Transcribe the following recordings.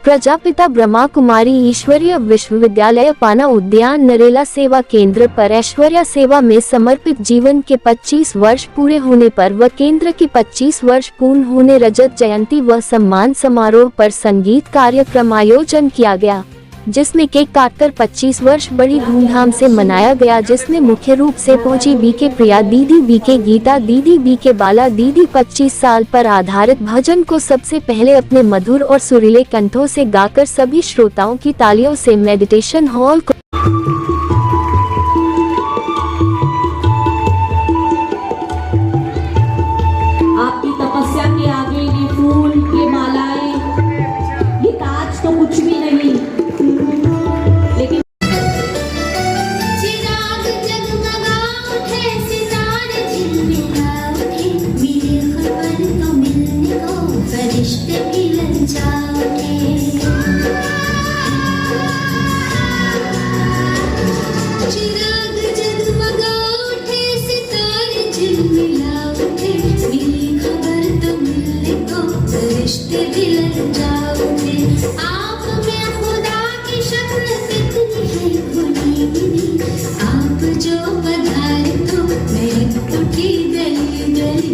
प्रजापिता ब्रह्मा कुमारी ईश्वरीय विश्वविद्यालय पाना उद्यान नरेला सेवा केंद्र पर ऐश्वर्या सेवा में समर्पित जीवन के 25 वर्ष पूरे होने पर व केंद्र की 25 वर्ष पूर्ण होने रजत जयंती व सम्मान समारोह पर संगीत कार्यक्रम आयोजन किया गया, जिसमें केक काटकर 25 वर्ष बड़ी धूमधाम से मनाया गया, जिसमें मुख्य रूप से पहुंची बीके प्रिया दीदी, बीके गीता दीदी, बीके बाला दीदी 25 साल पर आधारित भजन को सबसे पहले अपने मधुर और सुरीले कंठों से गाकर सभी श्रोताओं की तालियों से मेडिटेशन हॉल को आपकी तपस्या के आगे ये फूल, ये मालाएं, ये ताज तो कुछ भी नहीं, लेकिन चिराग जगमगा उठे, सितारे झिलमिला उठे, मिले खबर तो मिलने को, फरिश्ते भी ललचा उठे। चिराग जगमगा उठे, सितारे झिलमिला उठे, मिली खबर तो मिलने को, फरिश्ते भी ललचा उठे। आप में खुदा की शक्ल कितनी है खुली गिनी, आप जो पधारे तो महक उठी गली गली।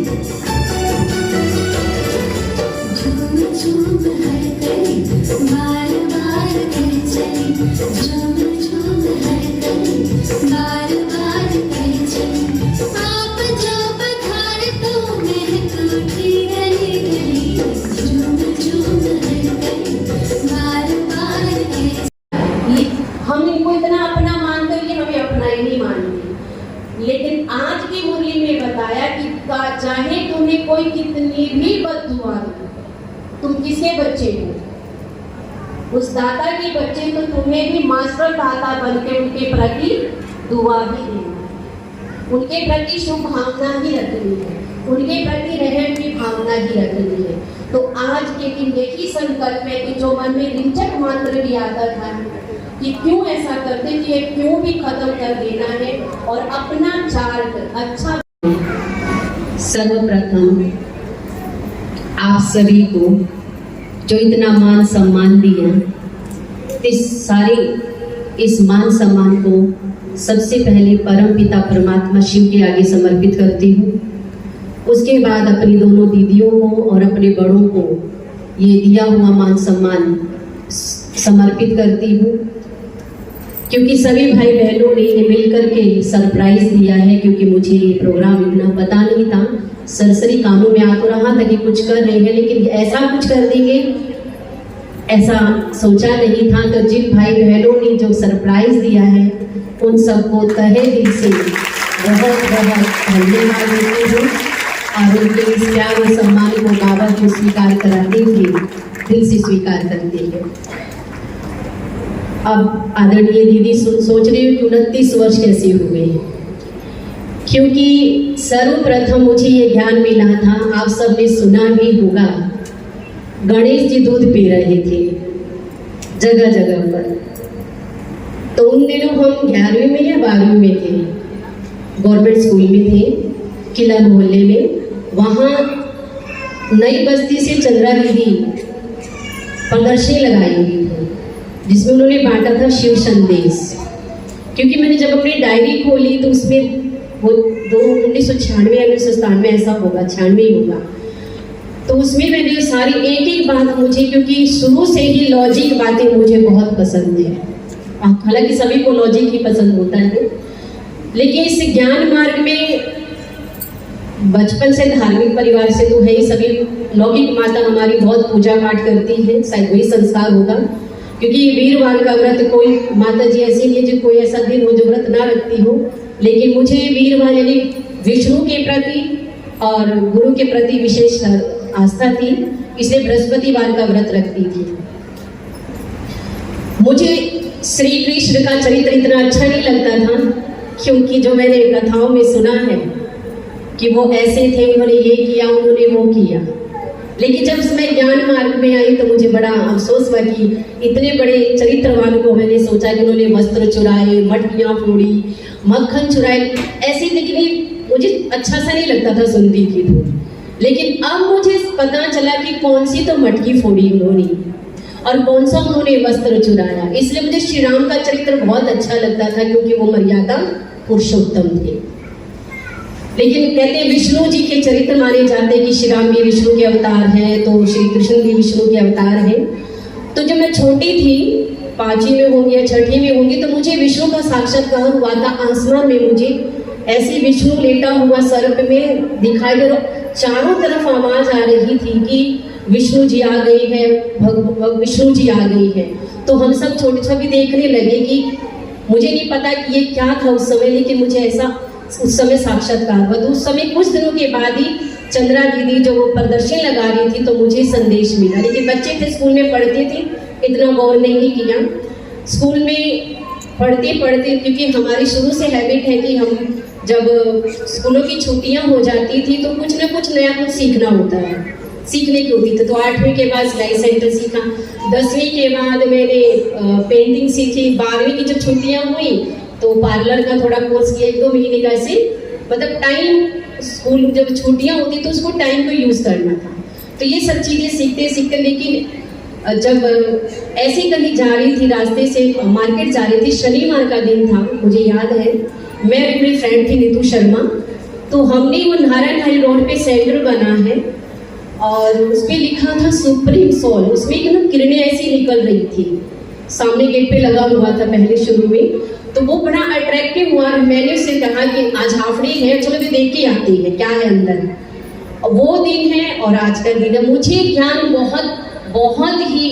झूम झूम हर गली बार बार कह चली, झूम झूम हर गली बार बार कह चली। आप जो पधारे तो महक उठी गली गली, झूम झूम हर गली बार बार कह। ये हम इनको इतना अपना मानते हैं कि हमें अपना ही नहीं मानते, लेकिन आज की मुरली में बताया कि चाहे तुम्हें कोई कितनी भी बद्दुआ दे, तुम किसके बच्चे हो, उस दाता के बच्चे, तो तुम्हें भी मास्टर दाता बन के उनके प्रति दुआ भी देना, उनके प्रति शुभ भावना भी रखनी है, उनके प्रति रहम की भावना ही रखनी है। तो आज के दिन यही संकल्प है कि जो मन में रिंचक मात्र भी आता था कि क्यों ऐसा करते, कि ये क्यों भी खत्म कर देना है और अपना चार्ट अच्छा। सर्वप्रथम आप सभी को जो इतना मान सम्मान दिया, इस मान सम्मान को सबसे पहले परम पिता परमात्मा शिव के आगे समर्पित करती हूँ। उसके बाद अपनी दोनों दीदियों को और अपने बड़ों को ये दिया हुआ मान सम्मान समर्पित करती हूँ, क्योंकि सभी भाई बहनों ने ये मिलकर के सरप्राइज दिया है। क्योंकि मुझे ये प्रोग्राम इतना पता नहीं था, सरसरी कानों में आ तो रहा था कि कुछ कर रहे हैं, लेकिन ऐसा कुछ कर देंगे ऐसा सोचा नहीं था। तो जिन भाई बहनों ने जो सरप्राइज दिया है उन सबको तहे दिल से बहुत बहुत धन्यवाद देती हूँ, और उनके इस प्यार और सम्मान को बाबा को स्वीकार कराते हुए दिल से स्वीकार करते हैं। अब आदरणीय दीदी सोच रही हूँ कि 29 वर्ष कैसे हुए, क्योंकि सर्वप्रथम मुझे ये ज्ञान मिला था, आप सबने सुना भी होगा, गणेश जी दूध पी रहे थे जगह जगह पर। तो उन दिनों हम 11वीं में या 12वीं में थे, गवर्नमेंट स्कूल में थे, किला मोहल्ले में। वहाँ नई बस्ती से चंद्रा दीदी प्रदर्शनी लगाई हुई थी, जिसमें उन्होंने बांटा था शिव संदेश। क्योंकि मैंने जब अपनी डायरी खोली तो उसमें वो 1996 या 1997 ऐसा होगा, 96 ही होगा, तो उसमें मैंने सारी एक एक बात मुझे, क्योंकि शुरू से ही लॉजिक बातें मुझे बहुत पसंद है, हालांकि सभी को लॉजिक ही पसंद होता है, लेकिन इस ज्ञान मार्ग में बचपन से धार्मिक परिवार से तो है ही, सभी लौकिक माता हमारी बहुत पूजा पाठ करती है, शायद वही संस्कार होगा। क्योंकि वीरवार का व्रत कोई माता जी ऐसी नहीं है जो कोई ऐसा दिन हो जो व्रत ना रखती हो, लेकिन मुझे वीरवार यानी विष्णु के प्रति और गुरु के प्रति विशेष आस्था थी, इसलिए बृहस्पतिवार का व्रत रखती थी। मुझे श्री कृष्ण का चरित्र इतना अच्छा नहीं लगता था, क्योंकि जो मैंने कथाओं में सुना है कि वो ऐसे थे, उन्होंने ये किया, उन्होंने वो किया, लेकिन जब मैं ज्ञान मार्ग में आई तो मुझे बड़ा अफसोस हुआ कि इतने बड़े चरित्रवान को मैंने सोचा कि उन्होंने वस्त्र चुराए, मटकियाँ फोड़ी, मक्खन चुराए, ऐसे दिखने मुझे अच्छा सा नहीं लगता था सुनती थी तो। लेकिन अब मुझे पता चला कि कौन सी तो मटकी फोड़ी उन्होंने, और कौन सा उन्होंने वस्त्र चुराया। इसलिए मुझे श्री राम का चरित्र बहुत अच्छा लगता था, क्योंकि वो मर्यादा पुरुषोत्तम थे। लेकिन कहते हैं विष्णु जी के चरित्र माने जाते हैं कि श्री राम भी विष्णु के अवतार हैं, तो श्री कृष्ण भी विष्णु के अवतार हैं। तो जब मैं छोटी थी, 5वीं में होंगी या 6वीं में होंगी, तो मुझे विष्णु का साक्षात्कार हुआ था। आसमान में मुझे ऐसे विष्णु लेटा हुआ सर्प में दिखाई दे रहा, चारों तरफ आवाज आ रही थी कि विष्णु जी आ गई है, विष्णु जी आ गई है। तो हम सब छोटे छोटे देखने लगे कि मुझे नहीं पता कि ये क्या था उस समय, लेकिन मुझे ऐसा उस समय साक्षात्कार हुआ। तो उस समय कुछ दिनों के बाद ही चंद्रा दीदी जो वो प्रदर्शन लगा रही थी, तो मुझे संदेश मिला। लेकिन बच्चे थे, स्कूल में पढ़ते थे, इतना गौर नहीं किया। स्कूल में पढ़ते पढ़ते, क्योंकि हमारी शुरू से हैबिट है कि हम जब स्कूलों की छुट्टियां हो जाती थी तो कुछ ना कुछ नया कुछ सीखना होता है, सीखने की होती थी। तो 8वीं के बाद सिलाई सेंटर सीखा, 10वीं के बाद मैंने पेंटिंग सीखी, 12वीं की जब छुट्टियां हुई तो पार्लर का थोड़ा कोर्स किया, 1-2 महीने का। ऐसे मतलब टाइम, स्कूल जब छुट्टियां होती तो उसको टाइम को यूज करना था। तो ये सब चीजें सीखते सीखते, लेकिन जब ऐसे कहीं जा रही थी, रास्ते से मार्केट जा रही थी, शनिवार का दिन था, मुझे याद है, मैं मेरी फ्रेंड थी नीतू शर्मा, तो हमने वो नारायण हाई रोड पे सेंटर बना है और उस पे लिखा था सुप्रीम सोल। उसमें एकदम किरणें ऐसी निकल रही थी, सामने गेट पे लगा हुआ था पहले शुरू में। तो वो बड़ा अट्रैक्टिव हुआ। मैंने उससे कहा कि आज हाफ डे है, चलो भी देख के आती है क्या है अंदर। वो दिन है और आज का दिन है। मुझे ज्ञान बहुत बहुत ही